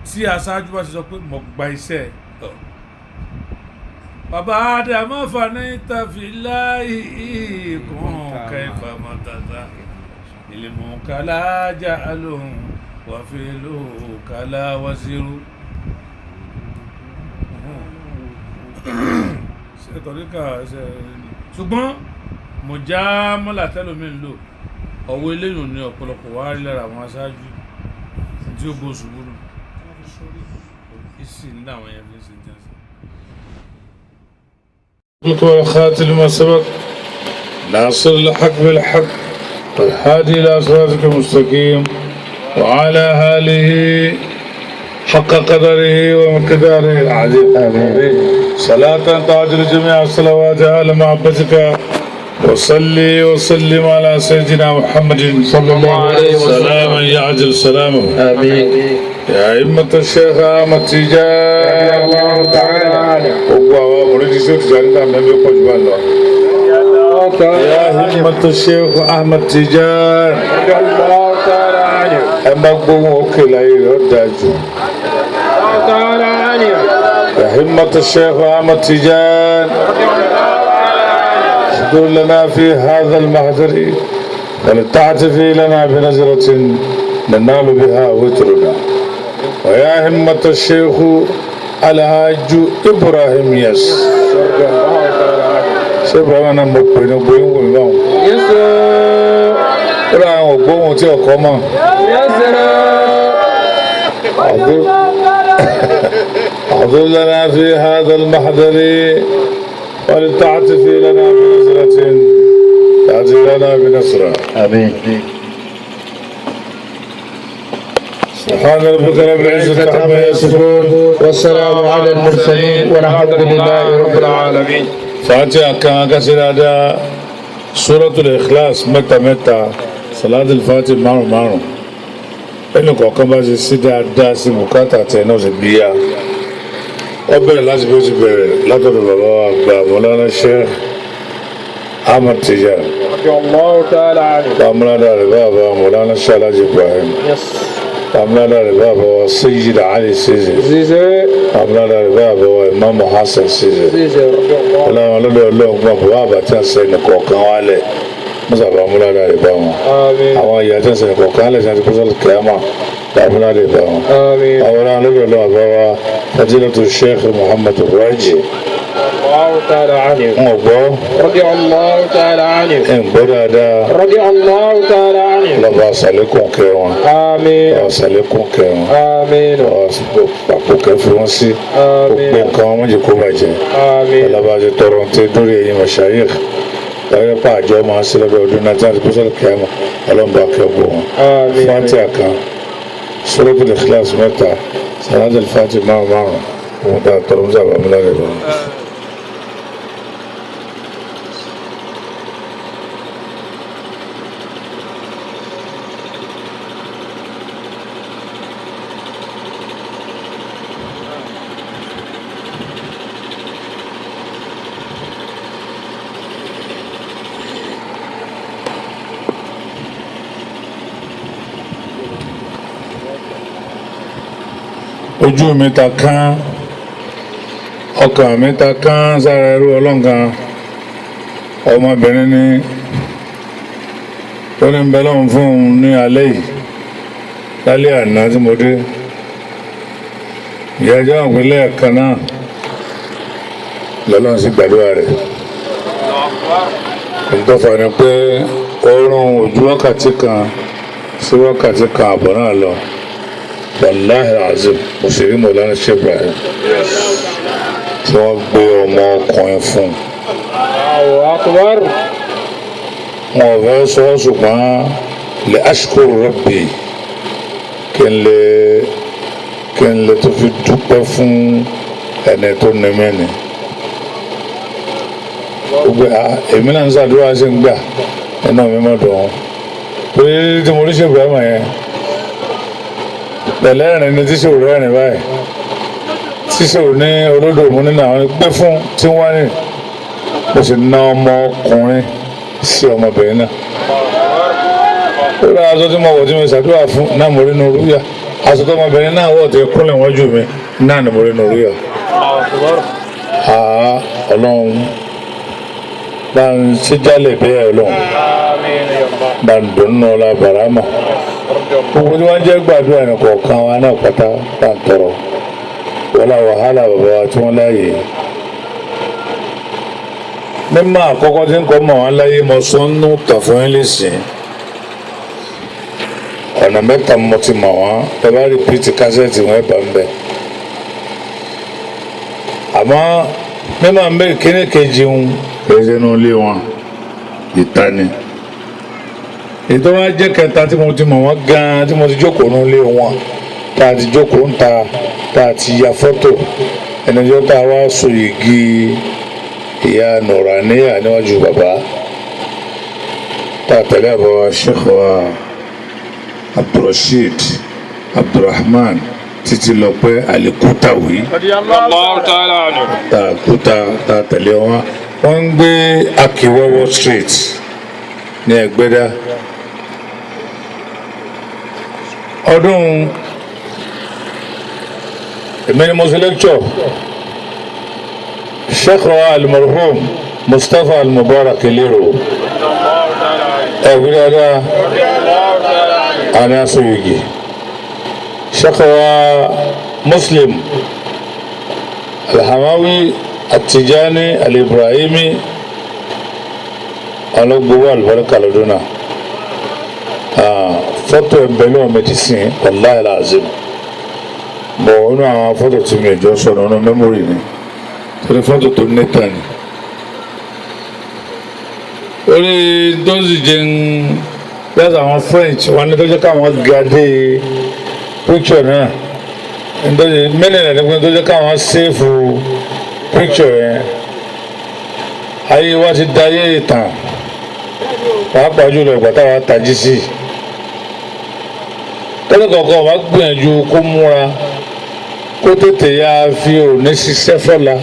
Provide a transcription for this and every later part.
tí aṣáájú bá ti sọ pé mo gba iṣẹ́ bàbá Ádámù fanita fillahi kún kayfa mataza ilmu kala ja'alun wa filu kala wasiru. ṣe tọ́ríkà ṣe ṣùgbọ́n mo já mọ́là tẹ́lómi ń lò ọ̀wọ́ eléyìí ní ọ̀pọ̀lọpọ̀ wá rí lára àwọn aṣáájú tí ó gbó ṣubú nù ìsìn ní àwọn ẹ̀yẹ́ fi ń ṣe jẹ́ والخاتم لما سبق ناصر الحق بالحق والهادي الى صراطك المستقيم وعلى آله حق قدره ومقداره العظيم آمين صلاة تعجل جميع الصلوات على محبتك وصلي وسلم على سيدنا محمد صلى الله عليه وسلم سلاما يعجل سلامه آمين يا أئمة الشيخ أحمد تجان الله تعالى وقوة مريد الشيخ جانتا من يقول الله يا أئمة الشيخ أحمد تجان الله تعالى عنه أما قوم وكلا يرداجو يا أئمة الشيخ أحمد تجان احضر لنا في هذا المحضر ولتعتفي لنا بنظرة ننال بها وترنا ويا همة الشيخ الحاج إبراهيم يس ṣébùrọ̀ náà mo pè ní gbóyún wò mí báwọn. ó ra àwọn ògbóhùn tí ọkọ mọ̀. احضر لنا في هذا المحضر ولتعتفي لنا بنصرة تأتي لنا بنصرة آمين. سبحان ربك رب العزة عما يصفون والسلام على المرسلين والحمد لله رب العالمين. فاتحة كما كسر هذا سورة الإخلاص متى صلاة الفاتحة مارو ẹnì kọ̀ọ̀kan bá ṣe sí dáadáa sí bùkátà tẹ̀ náà ṣe bíyà ó bẹ̀rẹ̀ láti bí ó ti bẹ̀rẹ̀ látọ̀dọ̀ bàbá wa gba Mawlana Sheikh Ahmad Tijani bàmúládà rẹ̀ bàbá Mawlana Sheikh Alhaji Ibrahim bàmúládà rẹ̀ bàbá wa Sayyid Ali Sizi bàmúládà rẹ̀ bàbá wa Imam Hassan Sizi ọlọ́run ọlọ́dọ̀ ọlọ́run gbọ́n bàbá àbàtì àṣẹ nìkọ̀ọ̀kan wálẹ̀ mọ́sàbà múládà rẹ̀ bá wọn àwọn ìyá tí wọ́n sẹ̀rẹ̀ kọ̀ọ̀kan alẹ́ sẹ́ni pẹ́sọ́lù kẹ́mà múládà rẹ̀ bá wọn àwọn ọ̀rọ̀ alẹ́ lọ́wọ́ àbáwá fadilatu Sheikh Muhammad Raji wọn gbọ́ ẹ̀ ń gbọ́ dáadáa lọ́ba àṣàlékún kẹ́ wọn àṣàlékún kẹ́ wọn àpò kẹfì wọn sí gbogbo nǹkan wọn mọ̀jẹ̀ kó bàjẹ́ alábàájẹ́ tọrọ tẹ dórí ẹ̀yìn mashayikh láyé pa àjọ máa ń ṣe lọ́dọ̀ ọdún náà tí wọ́n ti kó sọ́dọ̀ kẹ́mọ̀ ọlọ́mọba kẹ́gbọ́ wọn. Fatiha kan Suratul Ikhlas mẹ́ta Salatul Fatiha márùn-ún òun tá a tọrọ ń sábà múlá rẹ̀ lọ́wọ́. ojú mi ta kán ọkàn mi ta kán sára ẹrú ọlọ́nkan ọmọbìnrin ní tó ní bẹ lọ́hùn fún un ní alẹ́ yìí lálẹ́ àná tí mo dé ìyájọ́ àpilẹ̀ kan náà lọ́lọ́run sí gbàdúrà rẹ̀ ìtọ́fà ni pé oorun ojú wákàtí kan sí wákàtí kan àbọ̀ náà lọ wàláhì azim òṣèré Mawlana Sheikh Ibrahim tí wọ́n gbé ọmọ ọkùnrin fún wọn ò fẹ́ sọ ṣùgbọ́n lè ashkuru rabbi kí n lè tó fi dúpẹ́ fún ẹni tó ní mẹ́ni gbogbo èmi náà ń ṣàdúrà sí ń gbà ẹ̀nà mi mọ̀ dùn ún pé tí mo rí Sheikh Ibrahim yẹn pẹ̀lẹ́rìn ní tíṣòro rẹ́rìn báyìí tíṣòro ní olódò mú nínú àwọn gbé fún tí wọ́n ní mo sì ná ọmọ ọkùnrin sí ọmọbìnrin náà ó rà aṣọ tí mo wọ̀ tí mo ṣàdúrà fún náà mo rí inú rúyà aṣọ tó ọmọbìnrin náà wọ̀ tẹ kúnlẹ̀ wájú mi náà ni mo rí nù rí ọ. Ọlọ́run bá ń ṣíjálẹ̀ bẹ́ẹ̀ Ọlọ́run bá ń dùn náà la bàrámà gbogbo tí wọ́n jẹ́ gbàdúrà ní kọ̀ọ̀kan wa náà pátá bá ń tọrọ wọlá wàhálà bàbá wa tí wọ́n láàyè mímọ́ àkọ́kọ́ tí ń kọ́ mọ̀ wọ́n láyé mọ́ sọ́nù tàn fún ẹ́ lẹ́sìn ọ̀nà mẹ́ta mo ti mọ̀ wọ́n ẹ bá rìpíìtì kásẹ̀tì wọn ẹ bá ń bẹ̀ àmọ́ mímọ́ ń bẹ̀ kíní kejì ń pèsè inú ilé wọn ìta ni ètò wa jẹ́ kẹta tí mo ti mọ̀ wọ́n gan-an tí mo ti jókòó nínú ilé wọn tá a ti jókòó ń ta tá a ti ya fọ́tò ẹnìjọ́ tá a wá so igi ìyá Nuraniya níwájú bàbá tá a tẹ̀lé àbọ̀ Sheikh wa Abdulrasheed Abdulrahman títí lọ pé Alikutawi tá a kúta tá a tẹ̀lé wọn wọ́n ń gbé Akiwawo Street ní Ẹgbẹ́dá ọdún èmi ni mo ṣe lecture Sheikh al-marhum Mustapha al-Mubarak Lero ẹ̀wí dáadáa anáṣọ igi Sheikh Muslim al-Hamawi at-Tijani al-Ibrahimi ọlọ́gbọ́wọ́ àlùbáríkà lọ́dún náà fọ́tò ẹ̀bẹ̀lẹ́ medicine wallahi alazim bọ̀ ọ̀nà àwọn fọ́tò tí mi jọ sọ̀rọ̀ ọ̀nà mẹ́mórì ni torí fọ́tò tó nẹ́ta ni orí dọ́sì jẹ́ ń bẹ́ẹ̀ àwọn French wọn ní tọ́jú káwọn gàdé picture náà ndọ́sì mẹ́lẹ̀ nàdẹ́gbẹ́ tọ́jú káwọn sèfù picture yẹn ayé wa ti da ayé ìtàn pàápàá jùlọ ìgbà táwa tají sí tọ́lẹ̀ kọ̀ọ̀kan wàá gbìyànjú kó múra kó tètè yá fi òní ṣiṣẹ́ fọ́la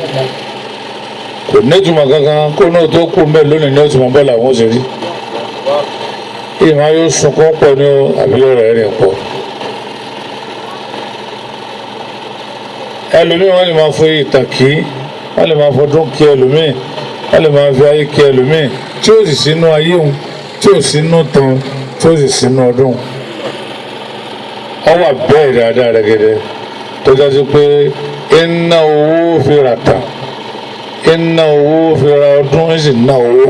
kò nítumọ̀ kankan kó náà tó kú mẹ́ lónìí ní òtún bọ́ọ̀lù àwọn òṣèré ìmọ̀ yóò sunkún pọ̀ ní àbí ọ̀rọ̀ ẹ̀rìn pọ̀ ẹlòmíì wọ́n lè máa fọ ìtàn kí wọ́n lè máa fọdún kí ẹlòmíì wọ́n lè máa fi ayé kí ẹlòmíì tí ó sì sínú ayé òun tí ó sínú tán tí ó sì sínú ọdún wọ́n wà bẹ́ẹ̀ dáadáa rẹ̀gẹ̀dẹ̀ tó dájú pé iná owó fi ra tà iná owó fi ra ọdún ẹ̀ sì ná owó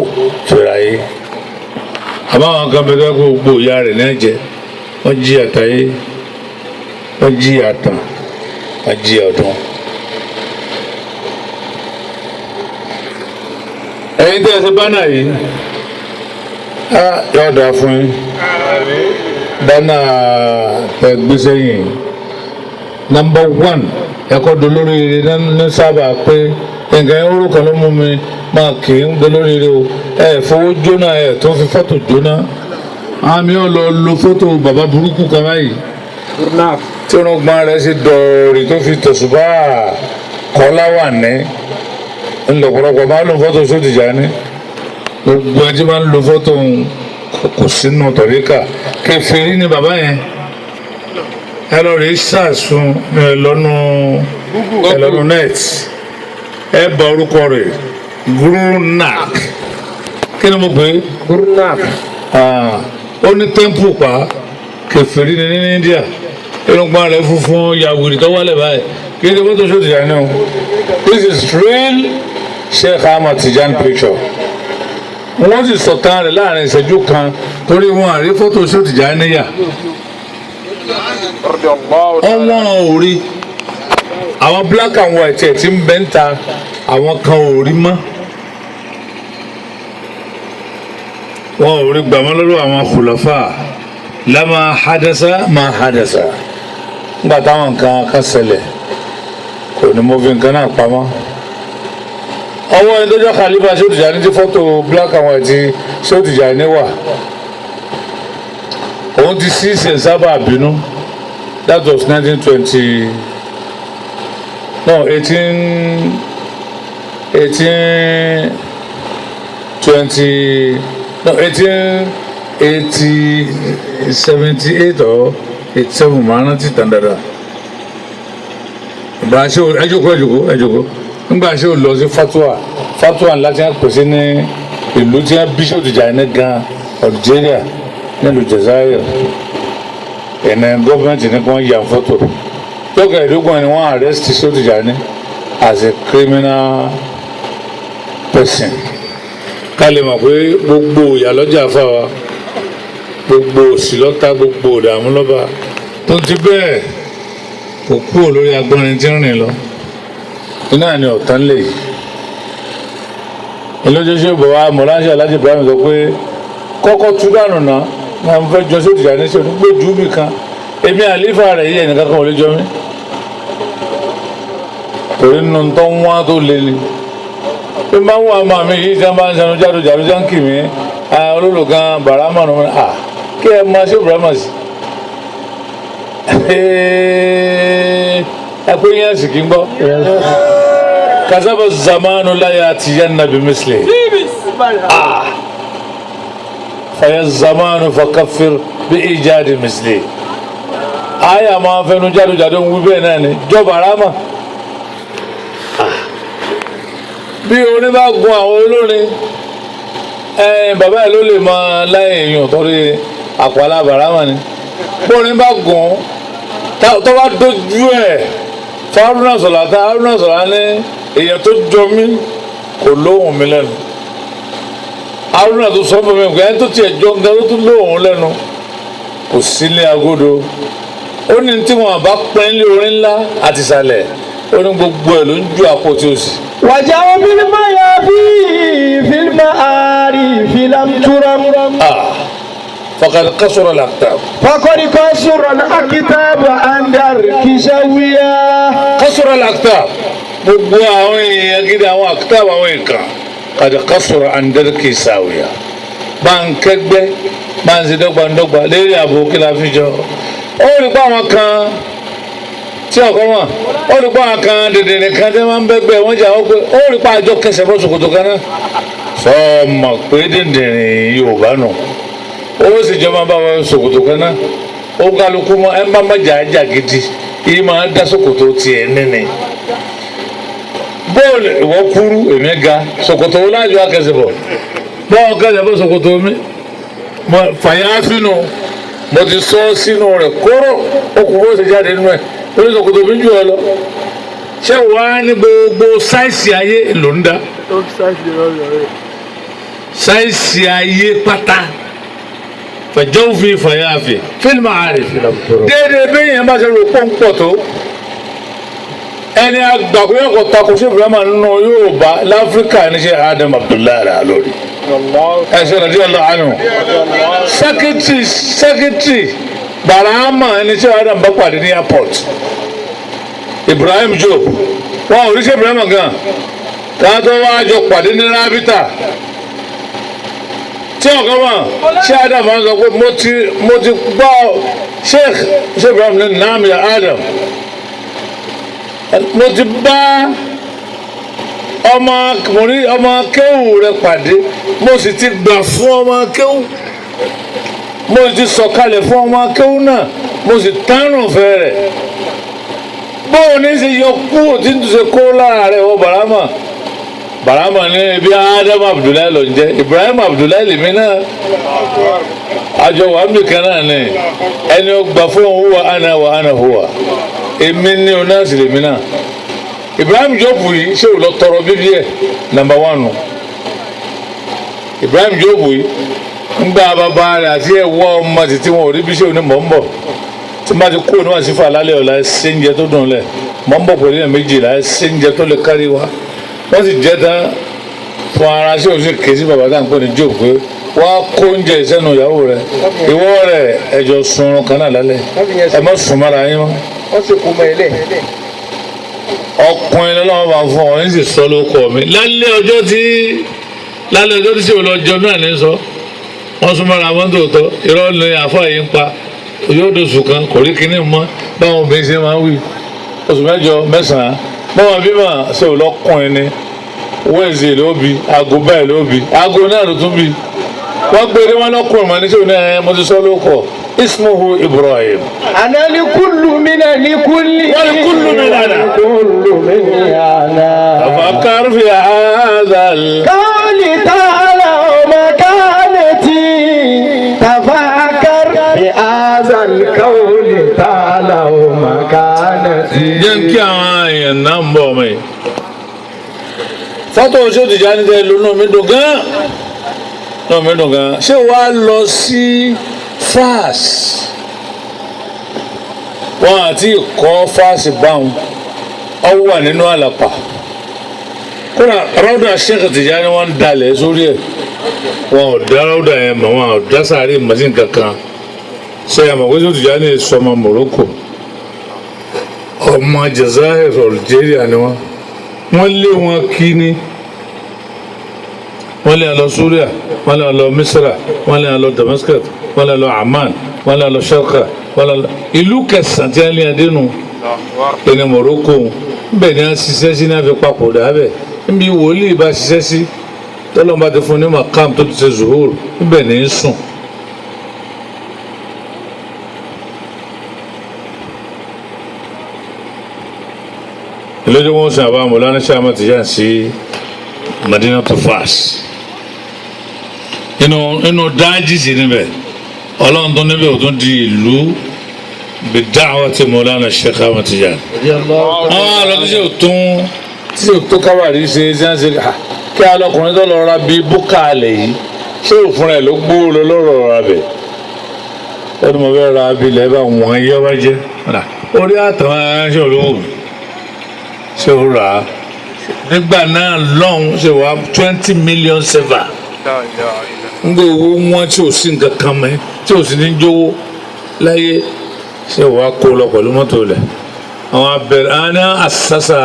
fi ra yé àmọ́ àwọn kan bẹ́ẹ̀ kó gbogbo ìyá rẹ̀ náà jẹ wọ́n jí àtàyé wọ́n jí àtàn wọ́n jí ọdún. ẹ̀yin tí a ṣe bánà yìí yóò dáa fún yín bánà tẹ gbèsè yìí nọ́mbà 1 ẹ̀kọ́ dolóríire ní sábà pé nǹkan orúkọ ló mú mi máa kì í dolóríire o ẹ fowó jóná ẹ tó fi fọ́tò jóná àmì ò lọ lo fọ́tò bàbá burúkú kan báyìí tí orúngbọ́n rẹ̀ ṣe dọ̀ọ̀rì tó fi tẹ̀sùbá kọ́lá wà ní ńlọpọlọpọ máa ń lo fọ́tò Sódìjà ní gbogbo ẹjẹ máa ń lo fọ́tò kò sínú tọ̀ríkà kèfèrí ni bàbá yẹn ẹ lọ rí sàásùn ẹlọ́nu net ẹ bá orúkọ rẹ̀ Gurnak kí ni mo pè é Gurnak ó ní tẹ́ḿpù pa kèfèrí ni ní India irúgbọ́n rẹ̀ funfun yàwùrì tó wálẹ̀ báyìí kí ni fọ́tò Sódìjà ní o this is real Sheikh Ahmad Tijani picture wọ́n sì sọ̀tàn rẹ̀ láàrin ìṣẹ́jú kan torí wọn àrí fọ́tò Sódìjà níyà ọwọ́n ò rí àwọn black and white ẹ̀ tí ń bẹ́ ń ta àwọn kan ò rí mọ́ wọn ò rí gbàmọ́ lọ́dọ̀ àwọn khulafa lámà hadasa máa hadasa nígbà táwọn nǹkan kan ṣẹlẹ̀ kò ní mo fi nǹkan náà pamọ́ ọwọ́ ẹni tó jẹ́ khalifa Sódìjà ní tí fọ́tò black and white tí Sódìjà ní wà òun ti sí ṣe sábà bínú that was 1920 no 1878 or 87 máa rántí tàn dáadáa ìgbà ṣé ẹjọ́kọ́ nígbà ṣé o lọ sí Fatuwa láti pèsè ní ìlú tí wọ́n bí Shehu Tijani gan Algeria nílùú Jazair ẹ̀nà gọ́ọ̀mẹ̀ntì ní kí wọ́n yà fọ́tò lọ́kàn ìdógún ni wọ́n arrest Shehu Tijani as a criminal person ká lè mọ̀ pé gbogbo ìyàlọ́jà fáwa gbogbo òsìlọ́ta gbogbo ìdààmú lọ́ba tó ti bẹ́ẹ̀ kò kúrò lórí agbọ́nrin tí ń rìn lọ iná ni ọ̀tán lè yìí ìlójúṣe bọ̀ wá mọ̀láṣẹ́ alájẹ Ibrahim sọ pé kọ́kọ́ tú dànù náà máa ń fẹ́ jọ Shehu Tijani ṣe onígbò jù mí kan èmi àlífà rẹ̀ yí ẹnìkan kan ò lè jọ mí torí nínú tó ń wá tó lé ni bí máa ń wá máa mi yìí tí wọ́n bá ń sẹnu jádojàdó tí wọ́n ń kì mí olólùkan bàrámà nù mí kí ẹ máa ṣe Ibrahim sí ẹ pé yẹn sì kí ń gbọ́ kazaba zamanu la yatiyanna bimisli faya zamanu fakaffir bi ijadi misli aya máa fẹnu jádojàdó ń wí bẹ́ẹ̀ náà ni jọ bàrámà bí orin bá gun àwọn olórin bàbá ẹ ló lè máa láyé èèyàn torí àpàlà bàrámà ni bí orin bá gun tó bá dojú ẹ Haruna Sọlá ní èèyàn tó jọ mí kò lóhùn mi lẹ́nu Haruna tó sọ fún mi pé ẹni tó tiẹ̀ jọ ń darú tó lóhùn lẹ́nu kò sílé agodo ó ní tí wọn bá pẹ́ nílé orin ńlá àti ìsàlẹ̀ ó ní gbogbo ẹ̀ ló ń ju àpótí òsì. wàjà fílímù yà bí fílímù àárí fílímù túrọ̀m. فقد قصر الأكتاب عند الكشاوية قصر الأكتاب gbogbo àwọn èèyàn gidi àwọn àkútàbà àwọn nǹkan kàdé kásòrò àǹdẹ́rẹ́kì sáwìyà bá ń kẹgbẹ́ bá ń ṣe dọ́gbandọ́gba lérí ààbò kí la fi jọ ó rí pa àwọn kan tí ọkọ wọn ó rí pa àwọn kan dèdè nìkan tí wọn ń bẹgbẹ wọn jà ó pé ó rí pa àjọ kẹsẹ̀ bọ́ ṣòkòtò kan náà sọ ma pé dèdèrè Yorùbá nù ó sì jọ máa bá wọn ṣòkòtò kan náà ó kálukú mọ ẹ má má jà gidi yìí máa dá ṣòkòtò tiẹ̀ nínú bọ́ọ̀lù ìwọ kúrú èmi ga ṣòkòtò wọn láàjọ akẹsẹ̀ bọ̀ bọ́ọ̀ kẹsẹ̀ bọ́ ṣòkòtò mi fàyà sínú mo ti sọ sínú rẹ̀ kóró okùn bó ṣe jáde nínú ẹ̀ lórí ṣòkòtò mi jù ọ lọ ṣé wàá ní gbogbo sáìsì ayé ló ń dá sáìsì ayé pátá fẹjọ́fì fàyàfì fílmù àárẹ̀ déédéé bẹ́ẹ̀ yẹn bá ṣe rò pọ́ńpọ̀ tó ẹni àgbàkúnyẹ́ kò takò sí Ibrahima nínú Yorùbá láfíríkà ní ṣe Adam Abdullahi Al-Alori ẹsẹ̀ rẹ̀ díẹ̀ lọ́hánù sẹ́kítírì Barahama ẹni tí Adam bá pàdé ní airport Ibrahim Job wọn ò rí ṣe Ibrahima gan káàtó wá jọ pàdé ní Rabita tí ọ̀gá wọn ṣé Adam máa ń sọ pé mo ti gbọ́ Sheikh Ibrahim ní nàámi Adam mo ti bá ọmọ akéwù rẹ pàdé mo sì ti gbà fún ọmọ akéwù mo sì ti sọ̀kalẹ̀ fún ọmọ akéwù náà mo sì tánù fẹ́ rẹ̀ bóun ní ṣe yọ kúrò tí n tún ṣe kó lára rẹ̀ wọ Barahama ní ibi Adam Abdullahi ló ń jẹ́ Ibrahim Abdullahi lèmi náà àjọ wàhámi kan náà ní ẹni ó gbà fún òun wà ánà hùwà èmi ní onáàsì lèmi náà Ibrahim Jobu yìí ṣé ò lọ tọrọ bíbí ẹ number 1 nù Ibrahim Jobu yìí ń gba bàbá rẹ àti ẹwọ ọmọ títí wọn ò rí bí ṣé ò ní mọ̀ ń bọ̀ tí má ti kúrò níwájú sífà lálẹ́ ọ̀la ṣé ń jẹ tó dùn lẹ̀ mọ̀ ń bọ̀ pẹ̀lú ẹ̀ méjìlá ṣé ń jẹ tó lè kárí wa wọ́n sì jẹ́ tán fún ara ṣé ò sì ké sí bàbá tá à ń pè ní Jobu pé wá kó oúnjẹ ìsẹ́nu ìyàwó rẹ ìwọ rẹ ẹjọ sunrun kan náà lálẹ́ ẹ má sùn mára yín mọ́ wọ́n sì kú mọ́ ilé. ọkùnrin lọ́wọ́ máa fún ọ ní sì sọ lóko mi lálẹ́ ọjọ́ tí ṣé o lọ jọ náà ní sọ wọ́n sún mọ́ra wọn tòótọ́ irọ́ ní àfọ yìí ń pa yóò dosù kan kò rí kinní mọ́ báwọn obìnrin ṣe máa ń wí oṣù mẹ́jọ mẹ́sàn-án báwọn bímọ ṣé o lọ́kùnrin ni wẹ́ẹ̀sì ló bi aago báyìí ló bi aago náà ló tún bi wọ́n gbé wọn lọ́kùnrin mọ́ ní ṣé o ní ẹ mo ti sọ lóko اسمه إبراهيم أنا لكل من لكل والكل من أنا كل من أنا تفكر في هذا قولي تعالى ومكانتي تفكر في هذا القول تعالى ومكانتي جنكي عاية نمبو مي فاتو شو تجاني دي لونو مدوغان no mẹ́dọ̀gán ṣé wàá lọ sí fas wọn àti ìkọ́ fásì báwọn ọ wà nínú àlàpà kódà ráúdà Sheikh Tijani wọn ń dalẹ̀ sórí ẹ̀ wọn ò dá ráúdà yẹn mọ̀ wọn ò dá sáré màsín kankan ṣe àmọ̀ pé Sheikh Tijani sọmọ Morocco ọmọ Jazair Algeria ni wọn lé wọn kí ni wọ́n lé lọ Syria wọ́n lé lọ Misra wọ́n lé lọ Damascus wọ́n lé lọ Amman wọ́n lé lọ Sharqa wọ́n lé lọ ìlú kẹsàn-án tí a lé adénu ẹni Morocco bẹ́ẹ̀ ni a ṣiṣẹ́ sí náà fi papòdà bẹ́ẹ̀ níbi wòlíì bá ṣiṣẹ́ sí tọ́lọ́mọba ti fún ní makam tó ti ṣe zuhur níbẹ̀ ní í sùn. ìlẹ́jọ́ wọn sàn àbá Mawlana Sheikh Ahmad Tijani sí Madinatul Fas inú dájí sí níbẹ̀ ọlọ́run tó níbẹ̀ ò tún di ìlú bí da'wati Mawlana Sheikh Ahmad Tijani. àwọn àlọ́tíṣe ò tó kábàárì ṣe ṣe kí alọ́kùnrin tó lọ ra bíi búkà alẹ̀ yìí ṣé òfin rẹ̀ ló gbóòrò lọ́rọ̀ ra bẹ̀ ẹni mo fẹ́ ra abilẹ̀ bá wọ́n yẹ́ wá jẹ́ orí àtàwọn aráńṣẹ́ olówó ṣé ó rà á nígbà náà lọ́hùn ṣe wá 20 million sefa ń gbé owó wọn tí ò sí nǹkan kan mẹ́ tí ò sí ní jówó láyé ṣe wá kó lọ pẹ̀lú mọ́tò rẹ̀ àwọn abẹ́rẹ́ àwọn ní àṣàṣà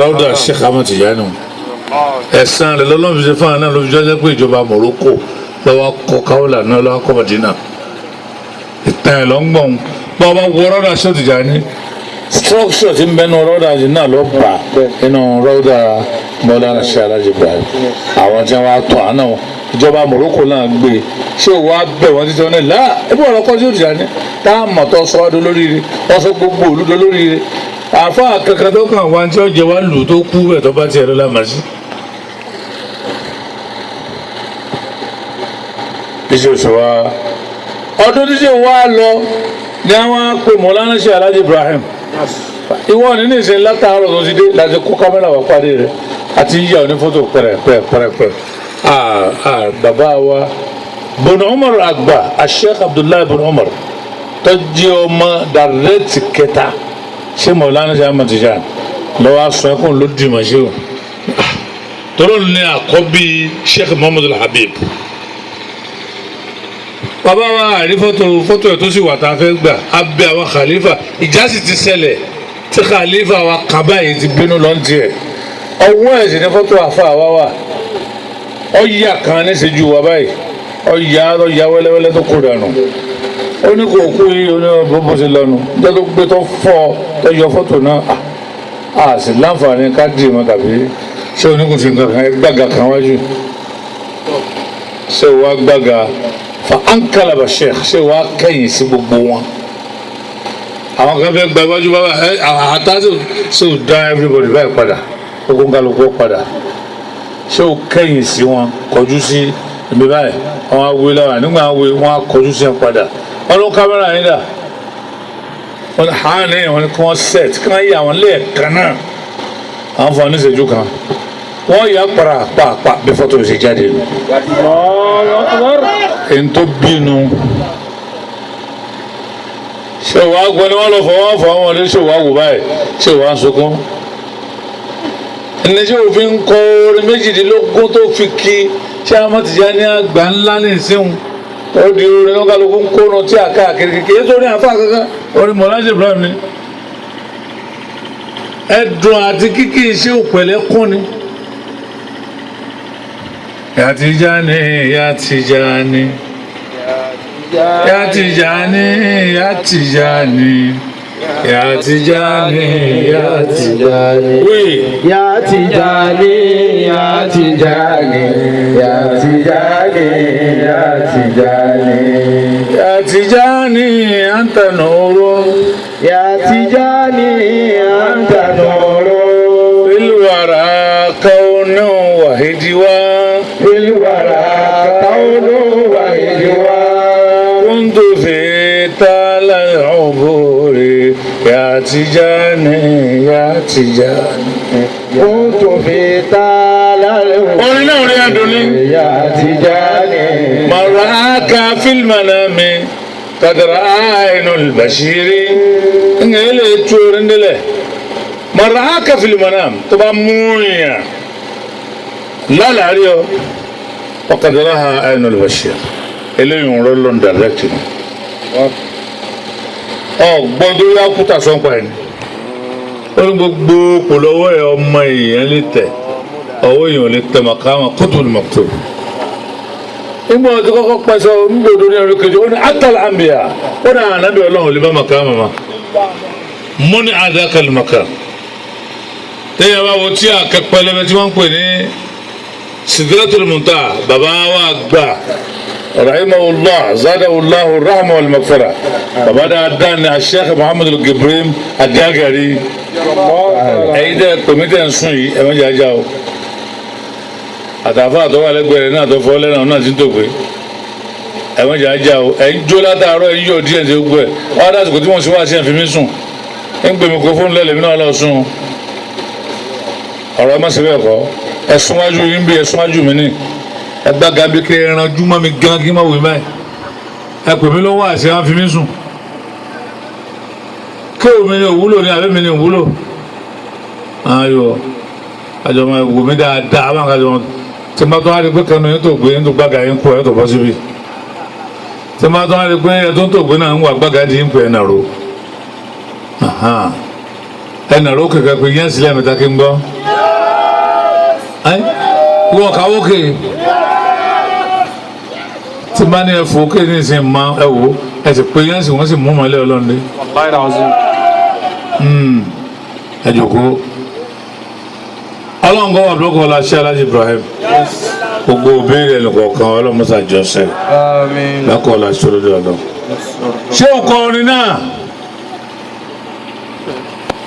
ráúdà Sheikh Ahmad Tijani ẹ̀sán rẹ̀ lọ́lọ́run fi ṣe fún àwọn náà ló fi jọ́jọ́ pé ìjọba Morocco lọ́wọ́ kọ́ káwọ́là náà lọ́wọ́ kọ́ Madina ìtàn ẹ̀ lọ́ngbọ̀n bá ọba wọ ráúdà Sheikh Tijani structure ti ń bẹnu rọ́dà yìí náà ló bà nínú rọ́dà Mawlana Sheikh Alhaji Ibrahim àwọn tí wọ́n á tọ́ àná ìjọba Morocco náà gbé ṣé wàá bẹ̀ wọ́n títí wọn ní là ẹbí wọn lọ́kọ́ Sheikh Tijani tá a mọ̀ tó sọ wá dolóríire wọ́n sọ gbogbo òlu dolóríire àfa kankan tó kàn wá tí ó jẹ wá lù tó kú bẹ̀ tó bá tiẹ̀ lọ́la màsí. iṣẹ́ òṣùwà ọdún tí ṣe wá lọ ni àwọn pè Mawlana Sheikh Alhaji Ibrahim ìwọ ní ní ìṣe látàárọ̀ tó ti dé láti kó kámẹ́rà wá pàdé rẹ̀ àti yíyá òní fọ́tò pẹ̀rẹ̀pẹ̀rẹ̀pẹ̀ bàbá wa Ibn Umar àgbà Sheikh Abdullahi Ibn Umar tó jẹ́ ọmọ dàrẹ́tì kẹta ṣé Mawlana Sheikh Ahmad Tijani lọ́wọ́ aṣọ ẹkùn ló dì mọ̀ ṣé o tọ́lọ́ ní àkọ́bí Sheikh Muhammad Al-Habib bàbá wa àrí fọ́tò ẹ̀ tó sì wà tá a fẹ́ gbà abẹ́ àwọn khalifa ìjà sì ti ṣẹlẹ̀ tí khalifa wa kaba yìí ti bínú lọ́ntì ẹ̀ ọwọ́ ẹ̀ sì ní fọ́tò àfa wa wà ọ̀yà kan ní ìṣẹ́jú wa báyìí ọ̀yà wẹ́lẹ́wẹ́lẹ́ tó kó dànù ó ní kò kú yìí ó ní bó ṣe lọ́nu jẹ́ tó gbé tó fọ́ tó yọ fọ́tò náà a sì láǹfààní ká dì mọ́ tàbí ṣé oníkùn sí nǹkan kan gbàgà kan wájú ṣé wàá gbàgà fa ankalaba Sheikh ṣé wàá kẹ́yìn sí gbogbo wọn àwọn kan fẹ́ gba iwájú bàbá àtà ṣé ò dá everybody báyìí padà gbogbo kálukú padà ṣé ò kẹ́yìn sí wọn kọjú sí ibi báyìí wọn á wé lára nígbà wọn á kọjú sí wọn padà wọn ló kámẹ́rà yín dà wọn ní hàn ní wọn kí wọn set kí wọn yí àwọn lẹ́ẹ̀kan náà àwọn fún wọn ní ìṣẹ́jú kan wọn yà pàápàá bí fọ́tò ṣe jáde lọ èyí tó bínú ṣé wàá gbọ́ ni wọ́n lọ fọwọ́ wọn lé ṣé wàá wò báyìí ṣé wàá sunkún ẹni tí òfin kọ orin méjìdínlógún tó fi kí ṣé Ahmad Tijani àgbà ńlá ní ìsìnwó ó di orin náà kálukú ń kóná tí a káàkiri kékeré tó ní àfa kankan orin Mawlana Sheikh Ibrahim ni ẹdùn àti kíkì iṣẹ́ òpẹ̀lẹ́ kún ni. Ya Tijani, Ya Tijani, Ya Tijani, Ya Tijani, Ya Tijani, Ya Tijani. Oui. Ya Tijani, Ya Tijani, Ya Tijani, Ya Tijani. Ya Tijani, anta nurun. Ya Tijani, anta nurun. Fil wara kaunu wa hijwa. Fil wara kaunu wa hijwa. Kuntu fi talal uburi. Ya Tijani, Ya Tijani. Kuntu fi talal uburi. Orin náà rí adùnní. Ya Tijani. Maraka fil manami. Kadra ainul bashiri. Ngele tuorin dele. Maraka fil manam. Tuba munya. La la rio. Wakadraha ainul bashir. Eléyìí ń rọ́lọ́n direct ni. Gbọ́dọ̀ yá kúta sọ́npa ẹni. Ó ní gbogbo kò lọ́wọ́ ẹ̀ ọmọ èèyàn lè tẹ̀. Ọwọ́ èèyàn lè tẹ̀ màkàmà kutubul maktub. Nígbà wọn ti kọ́kọ́ pẹ́sọ nígbòdo ní ọdún kejì, ó ní atal anbiya. Ó ní ànábì ọlọ́run lè bá màkàmà ma. Mo ní adakal makam. Téèyàn bá wo tí a kẹ́pẹ́ lẹ́mẹ́ tí wọ́n ń pè ní Sidratul Muntaha, bàbá wa gbà. Rahimahullah, zadahullahu rahma wal maghfira. Bàbá dáadáa ni Sheikh Muhammad al-Gibrim Agagari. Ẹ̀yin dẹ́ pèmítẹ̀ ń sùn yìí, ẹ̀wọ̀n jẹ́ ajá o. Àtàfà àtọwọ́ alẹ́gbẹ̀rẹ̀ náà tó fọ́ lẹ́nà náà ti ń tògbé. Ẹ̀wọ̀n jẹ́ ajá o. Ẹ̀yin jó látàárọ̀ ẹ̀yin yóò díẹ̀ ṣe gbogbo ẹ̀. Wọ́n á dásìkò tí wọ́n ṣe wá sí ẹ̀fín mi sùn. Ń gbé mikrofóònù lẹ́lẹ̀ mi náà lọ sùn. Ọ̀rọ̀ ẹ má ṣe bẹ́ẹ̀ kọ́. Ẹ̀sùn wájú yín bí ẹ̀sùn wájú mi ní. Ẹgbẹ́ gabi kí ẹran júmọ́ mi gán kí n má wò mí báyìí. Ẹ pè mí lọ́wọ́ àṣẹ wọn fi mí sùn. Kí omi ni òwúlò ni àbí mi ni òwúlò? Ayọ̀ àjọ máa wò mí dáadáa máa kájọ wọn. Tí n bá tó wá rí pé kanu yín tó gbé yín tó gbága yín kú ẹ̀ tó bọ́ síbi. Tí n bá tó wá rí pé ẹ̀ tó ń tó gbé náà ń wà gbága di yín pé ẹ̀ nàró. Ẹ̀ nàró kẹ̀kẹ́ pé yẹn sílẹ̀ mi ta kí n gbọ́. Wọ́n kà ókè tí bá ní ẹ̀fọ́ òkè ní ìsìn máa ẹ wò ẹ sì pé yẹn sì wọ́n sì mú ọmọlẹ́ ọlọ́run dé. Ẹ jòkó ọlọ́run kọ́ wà lóko ọlá ṣé Aláàjì Ibrahim gbogbo òbéèrè ẹnìkọ̀ọ̀kan ọlọ́mọṣà jọ́sẹ̀ lákọ̀ ọlá ṣé olódò ọlọ́. Ṣé o kọ orin náà?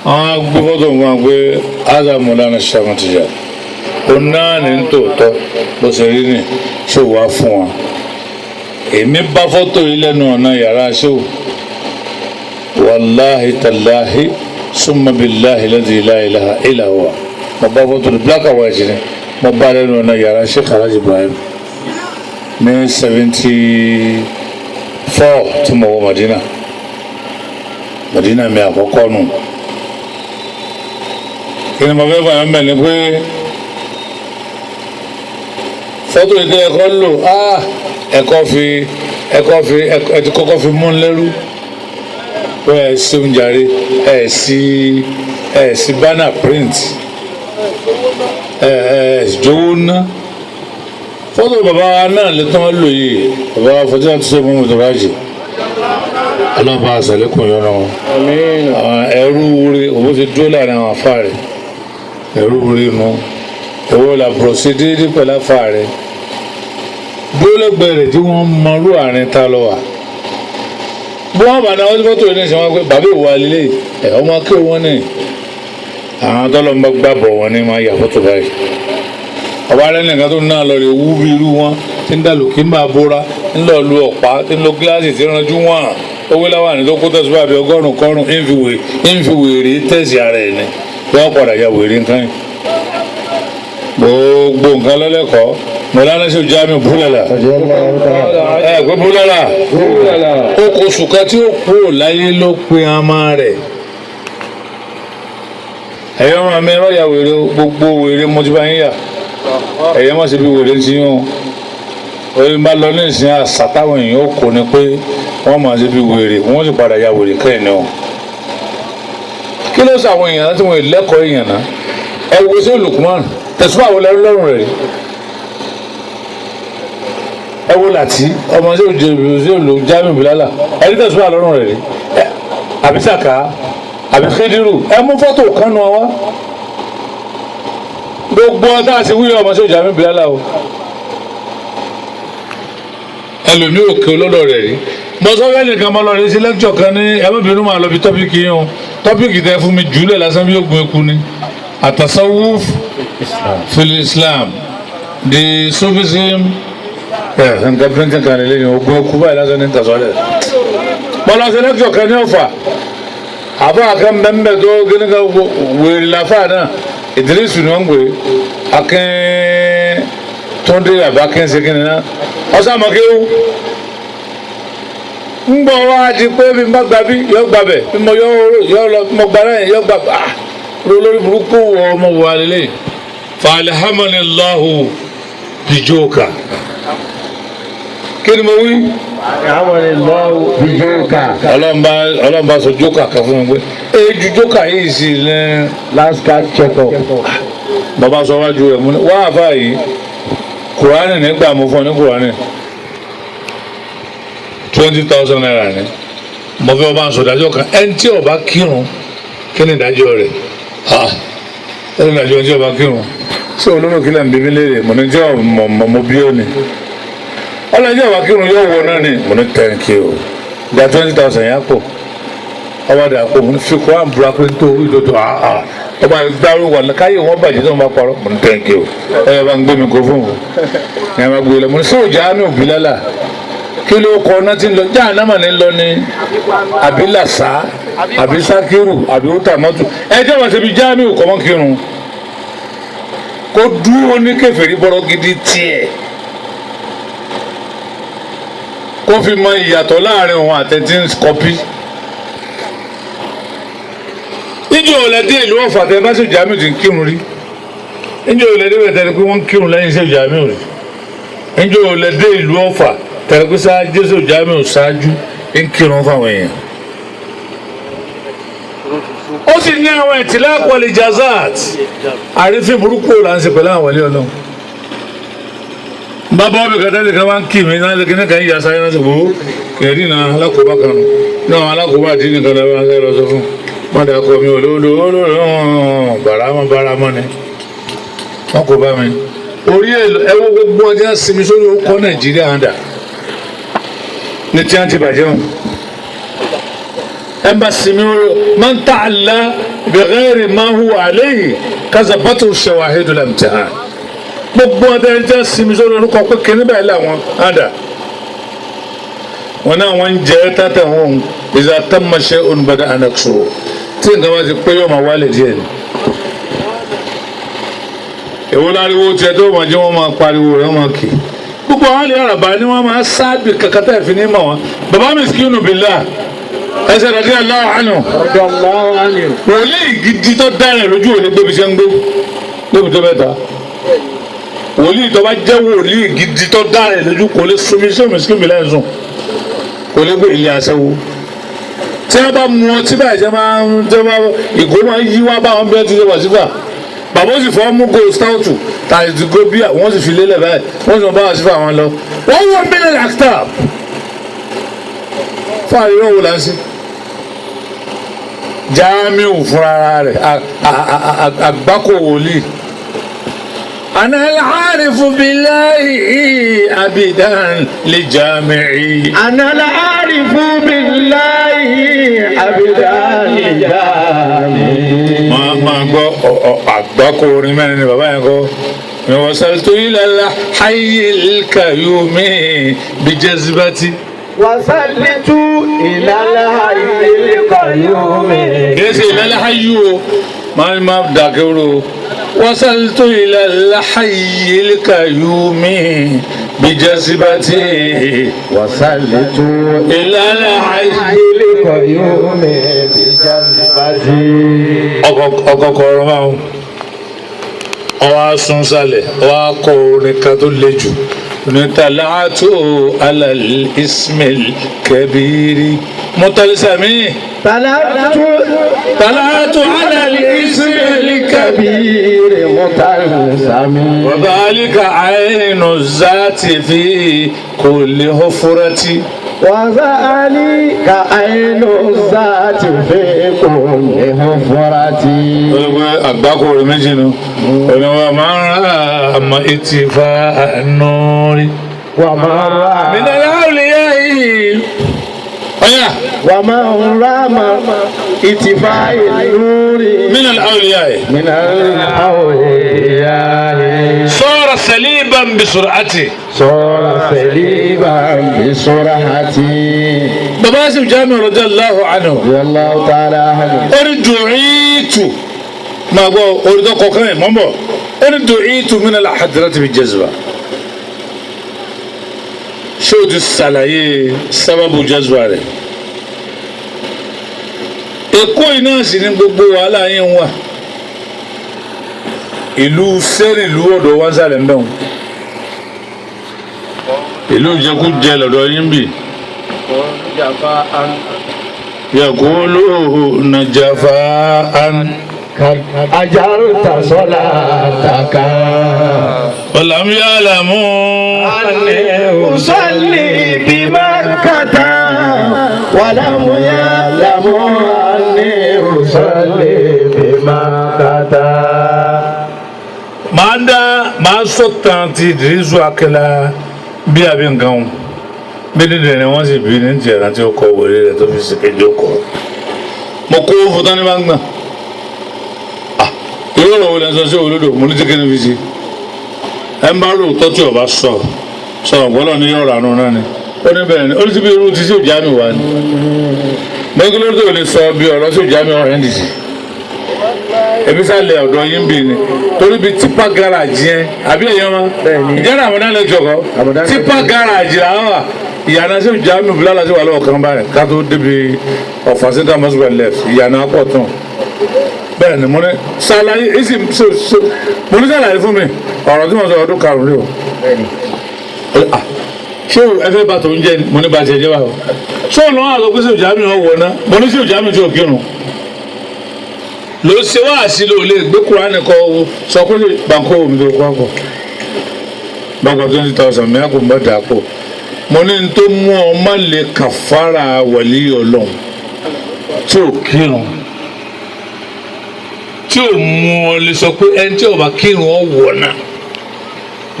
Wọ́n á gbé fọ́tò wọn pé Adam Maulana Sheikh Tijani ó náà ní tòótọ́ bó ṣe rí ni ṣé wàá fún wa. Èmi bá fọ́tò yìí lẹ́nu ọ̀nà yàrá ṣéwù wàláhi tàláhi summa billahi ladhi la ilaha illa huwa. Mo bá fọ́tò ní black and white ni mo bá lẹ́nu ọ̀nà yàrá Sheikh Aláàjì Ibrahim ní 74 tí mo wọ Madina mi àkọ́kọ́ nù. Kí ni mo fẹ́ fà yẹn mẹ́lẹ̀ pé fọ́tò ìdí ẹ̀kọ́ lò ẹ ti kọ́kọ́ fi mú lẹ́rú pé ẹ sí oúnjẹ ẹ sí banner print ẹ jówó ná fọ́tò bàbá wa náà lè tán lò yìí bàbá wa fọ́tò àti sọ́ọ́ mọ́mọ́ tó rájì alábà àṣàlékún yọ̀nà wọn ẹrú wúre òbó ti dúró láàrin àwọn afá rẹ̀ ẹrú wúre nu ẹwọ́ làbúrò sí déédéé pẹ̀lú afá rẹ̀ dúró lẹ́gbẹ̀ẹ́ rẹ̀ tí wọ́n mọrú àárín ta lọ wà bí wọ́n bá náà wọ́n ti fọ́tò ní ìṣẹ́ wọn pé bàbá ìwà lílé ẹ̀ ọmọ kí wọ́n ní àwọn tọ́lọ́ ń bá gbàbọ̀ wọn ní máa yà fọ́tò báyìí ọba rẹ̀ nìkan tó náà lọ rè wú bí irú wọn tí ń dàlù kí ń bá bóra ń lọ lu ọ̀pá tí ń lo gíláàsì tí ń ranjú wọn owó láwọn àní tó kó tẹ̀sí bàbá ọgọ́rùn-ún kọ́rùn ń fi wèrè tẹ̀sí ara ẹ̀ ni wọ́n padà ya wèrè nǹkan yìí gbogbo nǹkan lọ́lẹ́kọ̀ọ́ Mọ̀lánà Ṣéhù Jamiu Búlálà ẹ pé Búlálà ó kò sùkà tí ó kúrò láyé ló pe àmà rẹ̀ ẹ̀yọ́ máa mi ẹ̀rọ ya wèrè gbogbo wèrè mo ti bá yín yà ẹ̀yẹ́ má ṣe bí wèrè ti yún orí bá lọ ní ìsìn àṣàtàwọn èèyàn ó kò ní pé wọ́n máa ṣe bí wèrè wọ́n sì padà ya wèrè kẹ́ẹ̀ ni wọn. Kí ló sọ àwọn èèyàn láti wọn ìlẹ́kọ̀ọ́ èèyàn náà ẹ wo sí Lukman tẹ̀síwá àwọn ẹlẹ́rú lọ́rùn rẹ̀ ẹ wo láti ọmọ sí òjò Jamiu Búlálà ẹni tẹ̀síwá lọ́rùn rẹ̀ àbí Sàká àbí Khidiru ẹ mú fọ́tò kan nù wá gbogbo ọ̀tá àti wíyọ̀ ọmọ sójà mi bìlá la o ẹlòmíì òkè olódò rẹ̀ rí mọ̀sọ́fẹ́ nìkan mọ́ lọ́ọ́ rí sí lẹ́kítọ̀ kan ní ẹ̀mọ́bìnrin máa lọ bí tọ́pìkì yẹn o tọ́pìkì tẹ fún mi jùlẹ̀ lásán bí yóò gun eku ni àtàsáwùf fil Islam the Sufism nǹkan píríntì kan lè lẹ́yìn ogun eku báyìí lásán ní tàṣọ́lẹ̀ mọ́lá sí lẹ́kítọ̀ kan ní Ọ̀fà àbá kan bẹ́ẹ̀ tó gẹ́gẹ́ wèrè láfà náà Ìdírísù ni wọ́n ń gbé akẹ́ tó ń dé àbá kẹ́ńsì kí ni náà ọ̀sán mọ̀kéwù ń bọ̀ wá di pé bí n bá gba bí yọ gba bẹ̀ bí mo yọ lọ mo gba náà yọ gba bá lórí burúkú wọ ọmọ wà lélẹ̀ falhamdulilahu bijoka kí ni mo wí. alhamdulilahu bijoka. ọlọ́mọba sọ jókà kan fún mi pé ju jókà yìí sí ní. last card check up. bàbá sọ wájú rẹ̀ mú ní wá àfáà yìí kùránì nígbà mo fún ọ ní kùránì 20,000 naira ni mo fẹ́ ọba sọ̀dájọ́ kan ẹni tí ọba kírun kí ni ìdájọ́ rẹ̀ ẹni ìdájọ́ ẹni tí ọba kírun sí olórí kílẹ̀ ń bíbí léèrè mo ní jẹ́ mo bí ó ni ọlọ́jọ́ ọba kírun yóò wọ náà ni mo ní thank you gba 20,000 yẹn pọ̀ ọba dà pọ̀ mo ní fi kọ́ àǹbúra pé tó ìdòdò ọba gbárù wà káyé wọn bàjẹ́ tó ń bá parọ́ mo ní thank you ẹ bá ń gbé mi kó fún un ẹ bá gbé lọ mo ní sí òjá mi ò bí lálà kí ló kọ náà ti ń lọ jáànámà ní lọ ní àbí làṣà àbí sákírù àbí ótàmọ́tò ẹjẹ́ wọ́n ṣe bí jáàmì kọ́mọ́ kírun kó dúró ní kèfèrí bọ́rọ̀ gidi tiẹ̀ kó fi mọ ìyàtọ̀ láàrin òun àtẹ̀tí kọ́pí. níjọ́ òlẹ́dẹ́ ìlú Ọ̀fà tẹ bá ṣe jáàmì ti ń kírun rí níjọ́ òlẹ́dẹ́ bẹ̀ tẹ́lẹ̀ pé wọ́n ń kírun lẹ́yìn ṣe jáàmì rí níjọ́ òlẹ́dẹ́ ìlú Ọ̀fà tẹ̀lẹ́pẹ́sá jésù jamiu ṣáájú ń kírun fáwọn èèyàn ó sì ní àwọn ìtìlá àpọ̀lì jazat àrífín burúkú là ń ṣe pẹ̀lú àwọn ilé ọlọ́run bàbá ọbẹ̀ kẹtẹ́lẹ̀ kan wá ń kí mi náà lẹ́kẹ́ nìkan yíya sáré náà sì wò ó kẹ̀rí náà alákòóbá kan náà àwọn alákòóbá àti nìkan lọ́wọ́ ń lọ sọ fún wọn dà kọ́ mi olóòlò bàrámọ́ ni wọn kò bá mi orí ẹwọ́ gbogbo ọjà sinmi sórí ó kọ́ Nàìjíríà hàn dà ní tí wọ́n ti bàjẹ́ wọn. ẹnbàsí mi máa ń tà àlá bẹ̀rẹ̀ máa ń hùwà lẹ́yìn kásá bàtò ṣẹwàhídù lẹ́mtẹ̀hán. gbogbo ọdẹ ẹjẹ sinmi sórí orúkọ pé kíní báyìí làwọn àdà. wọn náà wọn ń jẹ tata wọn ìzà tàmàṣẹ ònbàdà ànàkṣọ tí nǹkan bá ti pé yóò máa wálé díẹ̀ ni. èwo láriwo tiẹ̀ tó máa jẹ́ wọ́n máa pariwo rẹ̀ wọ́n máa kì í. gbogbo àwọn àlè àràbà ni wọ́n máa sáàbì kàkàtà ìfín ní mọ̀ wọn. bàbá Miskinu billah ẹsẹ̀ rẹ̀ díẹ̀ láwọn àánú. wòlíì gidi tó dára lójú òní gbébi ṣe ń gbé gbébi tó mẹ́ta. wòlíì tó bá jẹ́ wòlíì gidi tó dára lójú kò lè sunmi sí Miskinu billah ẹ̀sùn kò lè gbé ilé aṣẹ́wó. tí wọ́n bá mú ọtí báyìí jẹ́ máa ìgò máa yí wá báwọn bẹ́ẹ̀ ti ṣe wà sífà. bàbá ó sì fọ́ mú gold stout tàbí ti go bíà wọ́n sì fi lélẹ̀ báyìí wọ́n sì mọ báwọn sífà wọn lọ. wọ́n wọ́n mílíọ̀nù àkítà fún àríwá wò láǹsí. Jamiu fúnra rẹ̀ àgbákò wòlíì. أنا العارف بالله أبدا لجامعي. أنا العارف بالله أبدا لجامعي. ما gbọ́ àgbákò orin mẹ́rin ni bàbá yẹn kọ́. وصلت إلى الحي القيوم بجذبتي. وصلت إلى الحي القيوم. كيف إلى الحي ما داكرو. وصلت إلى الحي القيوم بجذبتي. وصلت إلى الحي القيوم بجذبتي. ọkọ̀kọ̀rọ̀ máa ń ọwọ́ asún sálẹ̀ ọwọ́ akọ orin kan tó le jù ní tàlàtò alàlẹ́ ismail kẹbìrì mọ́tàlísàmì. tàlàtò alàlẹ́ ismail kẹbìrì متلسمي. وذلك عين الذات في كل حفرة. وزالي كعين الذات في كل حفرة àgbákò rẹ̀ méjì nù ọ̀nà wa máa ń ra àmọ́ etí fa ànúrí. ومن رام من الأولياء ọ̀yà ومن رام اتفاء النور من الأولياء من الأولياء صار سليبا بسرعته. صار سليبا بسرعته bàbá Yusuf Jamiu radiyallahu anhu رضي الله تعالى عنه ó ní du'itu máa gbọ́ orídọ́ kọ̀ọ̀kan ẹ̀ mọ́bọ̀ ó ní du'itu min al-hadrati bi jazba. ṣé o ti ṣàlàyé sábàbù jazba rẹ̀? Èkó yìí náà sì ni gbogbo wàhálà yẹn wà. ìlú sẹ́rì ìlú ọ̀dọ̀ wá sálẹ̀ ń bẹ̀ wọ́n. ìlú jẹkújẹ lọ́dọ̀ yín bì. يقولون جفاء أجرت صلاتك ولم يعلموا أني أصلي بمكة ولم يعلموا أني أصلي بمكة máa sọ̀tàn ti Ìdírísù Akẹ́là bí abẹ́ nǹkan wọn bí dídì ni wọ́n sì bí ní tìẹ̀rán tí ó kọ wọlé rẹ̀ tó fi ṣèkéjì ọkọ̀ mo kó fún tán ní bá ń gbà irú ọ̀rọ̀ wo lẹ́ sọ sí olódò mo ní tí kí ni fi ṣe ẹ ń bá rò tọ́tù ọba sọ̀rọ̀ gbọ́dọ̀ ní yọ̀ọ̀rọ̀ àánú náà ni ó ní bẹ́ẹ̀ ni ó ní ti bí irú ti sí òjá mi wá ni mọ́kílódé ò lè sọ bí ọ̀rọ̀ sí òjá mi ọ̀rẹ́ nìyí ebi sálẹ̀ ọ̀dọ̀ yín bì ní torí bí tipa garaajì yẹn àbí ẹ̀yọ́ ma ìjẹ́ náà àmọ́dá lẹ́jọ́ kọ́ tipa garaajì làwọn wà ìyànà sí Jamiu Bilal sí wà lọ́wọ́ kan báyìí ká tó débi ọ̀fà center mosque left ìyànà pọ̀ tán bẹ́ẹ̀ ni mo ní sàlàyé èsì mo ní sàlàyé fún mi ọ̀rọ̀ tí mo sọ ọdún karùn-ún rí o ṣé ẹ fẹ́ bá tó ń jẹ mo ní bá tiẹ̀ jẹ́ báwo ṣé òun náà àgọ́ pé sí Jamiu wọ̀ ná mo ní sí Jamiu tí ò kírun ló ṣe wá àṣìlò lè gbé Kùránì kọ sọ pé banko omi tó kọ́ àpò banko 20,000 mẹ́rin kò bá dà pọ̀ mo ní n tó mú ọ má lè kàfàrà wàlí Ọlọ́run tí ò kírun tí ò mú ọ lè sọ pé ẹni tí ò bá kírun ọ wọ̀ náà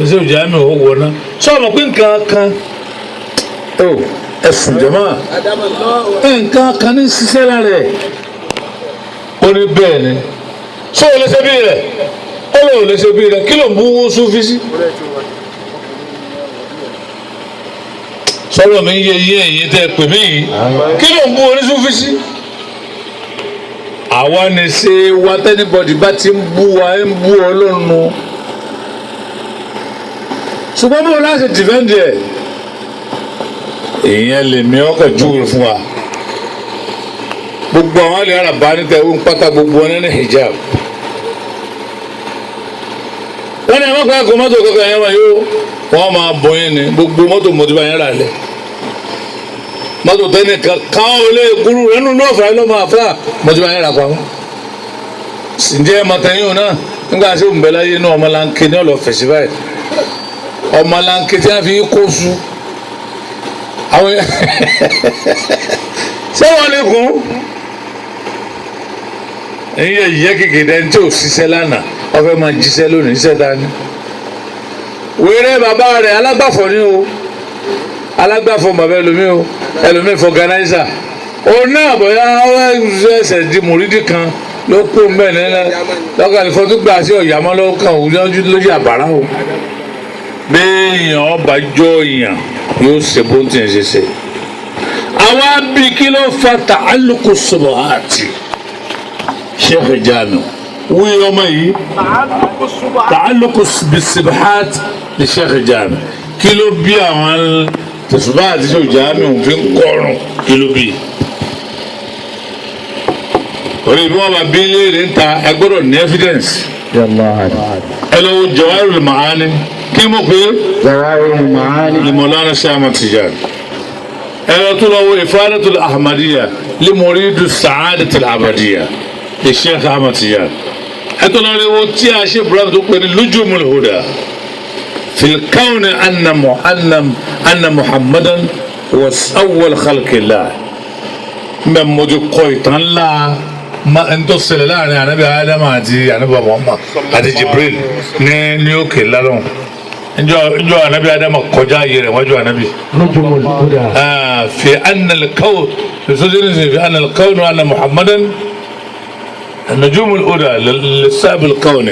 ṣe ò Jamiu ọ wọ̀ náà sọ ma pé nǹkan kan ẹ̀sùn jẹ̀mọ́ nǹkan kan ní ṣiṣẹ́ lára ẹ̀ ó ní bẹ́ẹ̀ ni ṣé o lè ṣe bí rẹ̀ ó lè ò lè ṣe bí rẹ̀ kí ló ń bú owó Súfí sí. sọ́dọ̀ mi ń yé iye èyí tẹ́ pè mí yìí kí ló ń bú oní Súfí sí. àwa ni ṣe wa tẹ́nibọ̀dì bá ti ń bú wa ń bú Ọlọ́run ṣùgbọ́n bó láti dìfẹ́ǹdì ẹ̀ èèyàn lè mi ọkọ̀ júwèé fún wa gbogbo àwọn àlè araba níta ewu pátá gbogbo wọn ní hijab wọn ní ẹmọkùnrin àgọ mọ́tò kankan yẹn wọn yóò wọn máa bọ yẹn ní gbogbo mọ́tò mọtò bá yẹn rà lẹ mọ́tò tẹni káwọn olè kúrú ẹnu náà fà lọmọ àfà mọtò bá yẹn rà pamọ́ ǹjẹ́ mọtẹyìn náà nígbà tí òun bẹ láyé náà ọmọlanke ní ọlọ fẹsí báyìí ọmọlanke tí wọn fi kó su àwọn ṣé wọn lè kún ẹ̀yin yẹ kékeré ẹni tí ò ṣiṣẹ́ lánàá ọfẹ́ máa jíṣẹ́ lónìí iṣẹ́ dání. wéré bàbá rẹ̀ alágbàfọ̀ ni o alágbàfọ̀ bàbá ẹlòmíì fọganáísà òun náà bóyá ẹsẹ̀ di mùrídì kan ló kó mẹ́rin náà lọ́kàn àlùfọ́ tó gbà sí ọ̀yàmọ́ lọ́kàn òun lójú àbárá o. béèyàn ọba jọ èèyàn yóò ṣe bó ń tẹ̀ ṣe ṣe. àwa bí kí ló fa ta'alluqu subuhati. Sheikh Jamiu wí ọmọ yìí ta'alluqu bis-subhat li Sheikh Jamiu kí ló bí àwọn tẹ̀sùbá àti Sheikh Jamiu fi ń kọrùn kí ló bí. orí bí wọ́n bá bí léèrè ń ta ẹ gbọ́dọ̀ ní evidence. ẹ lọ wo Jawahirul Ma'ani kí mo pé Jawahirul Ma'ani li Mawlana Cheikh Ahmad Tijani. ẹ lọ tún lọ wo Ifadatul Ahmadiyya li Muridu Sa'adatil Abadiyya. الشيخ أحمد تجان حتى لو وتي شيخ إبراهيم تقول لجوم الهدى في الكون أن محمدا awwal khalqillah mbẹ mojú kọ ìtàn ńlá ntọ́ ṣẹlẹ̀ láàrin anabi Ádámù àti anabi Muhammad àti Jibril ní òkè lálọ́ njọ anabi Ádámù kọjá ayé rẹ̀ wájú anabi. fi anna al-kawn fi anna al-kawn wa anna Muhammadan نجوم الهدى لصاحب الكون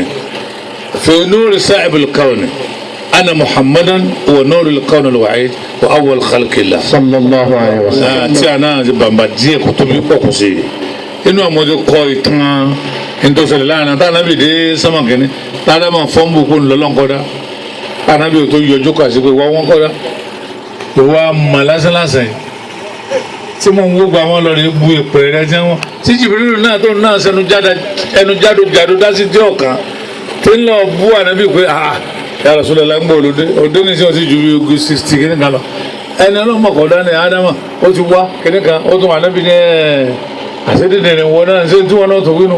في نور صاحب الكون أنا محمدا هو نور الكون الوحيد وأول خلق الله صلى الله عليه وسلم. tí a náà bàbàdìẹ kò tóbi pọ̀ kò sí inú àmọ́jọ kọ́ ìtàn ìtòsílẹ̀ láàrin tánábì dé sọ́mọ̀kìnní tánábì fọ́nbù kó ń lọ́lọ́nkọ́dá tánábì tó yọjú kà sí pé wọ́n kọ́dá ìwà mà lásánlásán tí mo ń gbogbo àwọn lọ́ọ̀rẹ́ bu ìpè rẹ tí wọ́n tí Jìbìrìlù náà tó náà sẹnu jádò dásí tí ọ̀kan tí ń lọ bú ànábì pé ya Rasulullah ń gbọ́ òde ní sí ọtí ju bí ogun 60 kìíní kan lọ ẹni ọlọ́mọkọ̀ọ́dá ní Ádámà ó ti wá kìíní kan ó tún ànábì ní àṣẹ́dẹ̀dẹ̀ ni wọn náà ṣé tí wọn náà tó wínú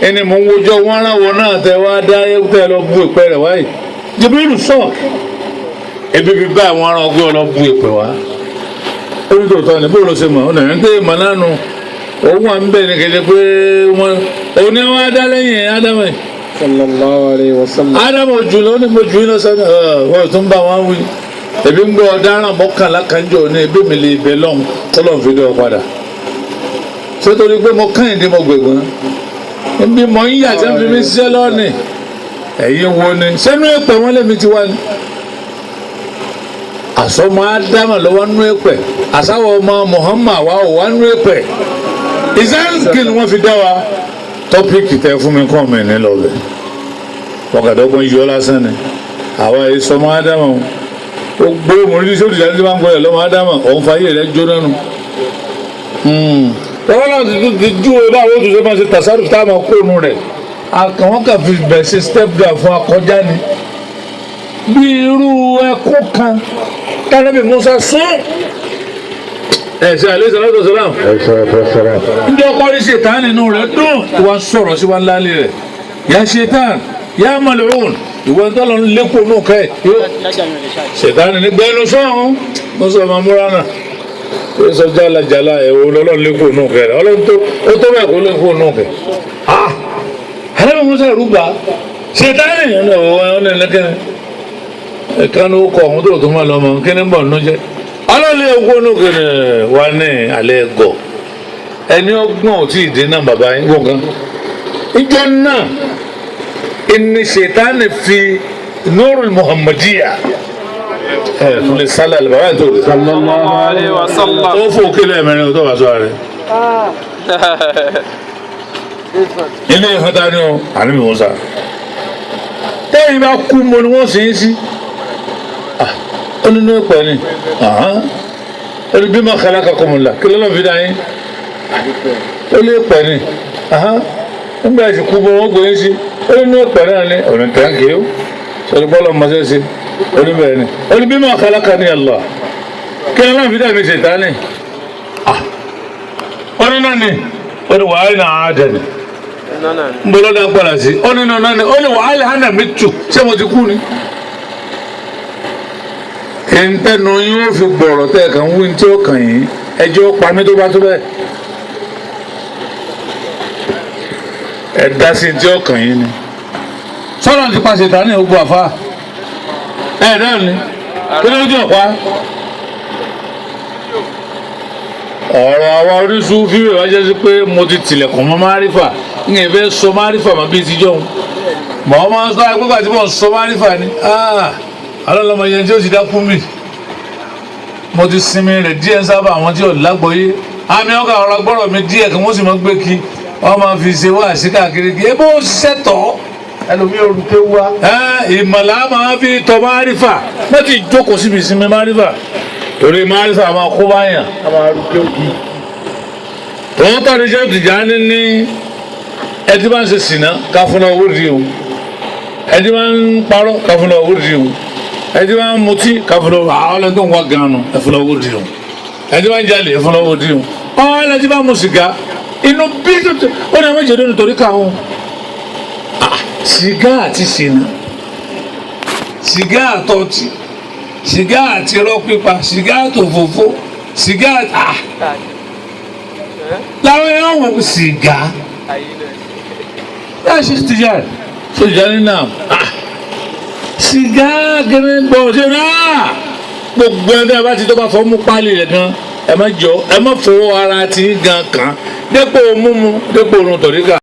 ẹni mò ń wojọ́ wọn rán wọn náà tẹ wá dá tẹ lọ bú ìpè rẹ wáyé Jìbìrìlù sọ̀k ebi bí bá àwọn ará ọgbẹ́ ọlọ́ bú ìpè wá orí tó tọ́ ni bó ló ṣe mọ̀ ọ́nà ẹ̀ ń tẹ́ ìmọ̀ náà nù òun wà ń bẹ̀ ní kéde pé wọn òun ni wọn á dá lẹ́yìn Ádámù sallallahu alayhi wa sallam. Ádámù jùlọ ní mo jù iná sẹ́ni wọ́n tún bá wọn wí ebi ń gbọ́ ọ̀daràn mọ́kànlá kanjọ́ ní ebi mi lè bẹ̀ lọ́hùn tọ́lọ̀ fi dé ọ padà sótórí pé mo kàn dé mo gbẹ̀gbọ́n níbi mọ̀ ń yà tí wọ́n fi mi ṣiṣẹ́ lọ́ọ̀nì ẹ̀yin wo ni sẹ́nu ẹ̀pẹ̀ wọn lèmi ti wá ni àsọmọ Ádámù lọ́wọ́ nú ẹ̀pẹ̀ àsáwọ̀ ọmọ Muhammad wa ò wá nú ẹ̀pẹ̀ ìsáǹkì ni wọ́n fi dá wa tọ́pìkì tẹ fún mi kọ́ mi ní lọ́bẹ̀ ọ̀gàdọ́gbọ̀n yọ lásán ni àwa yìí sọmọ Ádámù ó gbé mọ̀rí sódì jáde tí wọ́n ń gbọ́ ẹ̀ lọ́mọ Ádámù òun fàyè rẹ̀ jóná nù. tọ́wọ́ náà ti ju ẹ báwo tó ṣe máa ṣe tàṣàrù tá a máa kó nu rẹ̀ àwọn kan fi bẹ̀ ṣe step down fún akọjá ni bí irú ẹkún kan kánẹ́bì Musa sún ẹ̀sẹ̀ àlẹ́sẹ̀ lọ́dọ̀ sọ́lá ndé ọkọ̀ rí ṣètàn nínú rẹ̀ dùn ìwà sọ̀rọ̀ sí wa lálẹ́ rẹ̀ yà ṣètàn yà mal'un ìwà ń tọ́lọ̀ lẹ́kọ̀ọ́ nù kẹ́ ṣètàn ní gbẹ́nu sọ́hún Musa mamúra náà ó sọ jálajàla ẹ̀wọ̀ lọ́lọ́ lẹ́kọ̀ọ́ nù kẹ́ ọlọ́run tó bẹ̀ kó lẹ́kọ̀ọ́ nù kẹ́ àlẹ́ Musa rúbà ṣètàn nìyẹn náà wọ́n ní lẹ́kẹ́ni ẹ̀ka ló kọ̀ ọ̀hún tó máa lọ mọ̀ kí ni bọ̀ nínú jẹ́ ọlọ́lẹ̀ ẹ̀kọ́ ní òkèèrè wa ní alẹ́ ẹ̀gọ́ ẹni ọgbọ́n ò tí ì dé náà bàbá yín wọ́n gan ìjọ náà ìní ṣètánì fi nurul muhammadiya ẹ̀ tún lè sálẹ̀ àlẹ́ bàbá yín tó lè sallallahu alayhi wa sallam. ó fò kílẹ̀ mẹ́rin tó bá sọ rẹ̀ ilé ìfẹ́ta ni ó àníbi wọn sá tẹ́yìn bá kú mọ́ ni wọ́n sì ń sí onínú ẹ̀pẹ̀ ni ẹni bí ma khalaqakumullah kí lọ́lọ́ fi dá yín ó lé ẹ̀pẹ̀ ni nígbà tí kú bọ́ wọ́n gbé yín sí onínú ẹ̀pẹ̀ náà ni ọ̀nà tẹ́ǹkì ó sọ̀rọ̀ bọ́ọ̀lù ọmọdé sí oníbẹ̀rẹ̀ ni ẹni bí ma khalaqani Allah kí lọ́lọ́ fi dá mi Ṣẹ̀tánì ọ̀nà náà ni ó ní wàhálì náà á dẹ̀ ni ń bọ́ lọ́dọ̀ padà sí ọ̀nà náà ni ó ní wàhálì hánà mi tù ṣé mo ti kú ni ẹnitẹnu yín ó fi gbọ̀rọ̀ tẹ́ ẹ̀ kàn ń wí tí ó kàn yín ẹjọ́ pa mí tó bá tó bẹ́ẹ̀ ẹ dá sí tí ó kàn yín ni sọ́nà ti pa Ṣẹ̀tánì ogun àfa ẹ̀ náà ni kí ló dé ọ̀pá ọ̀rọ̀ àwa orísun fíwèé wá jẹ́ sí pé mo ti tilẹ̀kùn mọ́ márífà ń yẹn fẹ́ sọ márífà mọ́ bíi tíjọ́ mọ́ ọ máa ń sọ àgbégbà tí mo sọ márífà ni alọ́lọ́mọ yẹn tí ó ti dákú mi mo ti sinmi rẹ̀ díẹ̀ sábà àwọn tí ò lágbọ́yé àmì ọkà ọ̀rọ̀ gbọ́rọ̀ mi díẹ̀ kí wọ́n sì máa gbé kí wọ́n máa fi ṣe wá sí káàkiri kí ebó ṣẹ̀tọ̀ ẹlòmí olùké wá. ìmọ̀lá máa fi tọ́ márífà wọ́n ti jókòó síbi ìsinmi márífà torí márífà máa kó báyàn. a máa rúké òkì. tòun tàbí iṣẹ́ Tìjàní ní ẹtí máa ń ṣe sìnà ká fún owó di òun ẹtí máa ń parọ́ ká fún owó di òun ẹtí máa ń mutí ká fún owó àwọn ọlọ́dún tó ń wá gan-an ẹ fún owó di òun ẹtí máa ń jalè ẹ fún owó di òun ọ̀hún ẹtí máa ń mu sìgá inú bí tó ó ní àwọn ìjọba nítorí káwọn sìgá àti sìnà sìgá àtọ́tì sìgá àti irọ́ pípa sìgá àtòfófó sìgá láwọn èèyàn wò ó sìgá yá ṣe Tijani Tijani náà sìgá gẹ́gẹ́ gbọ́ ṣe náà gbogbo ẹgbẹ́ bá ti tó bá fọ́ mú pálí rẹ̀ gan ẹ má fowó ara ti gan kan dépò mímu dépò orun tọ̀ríkà.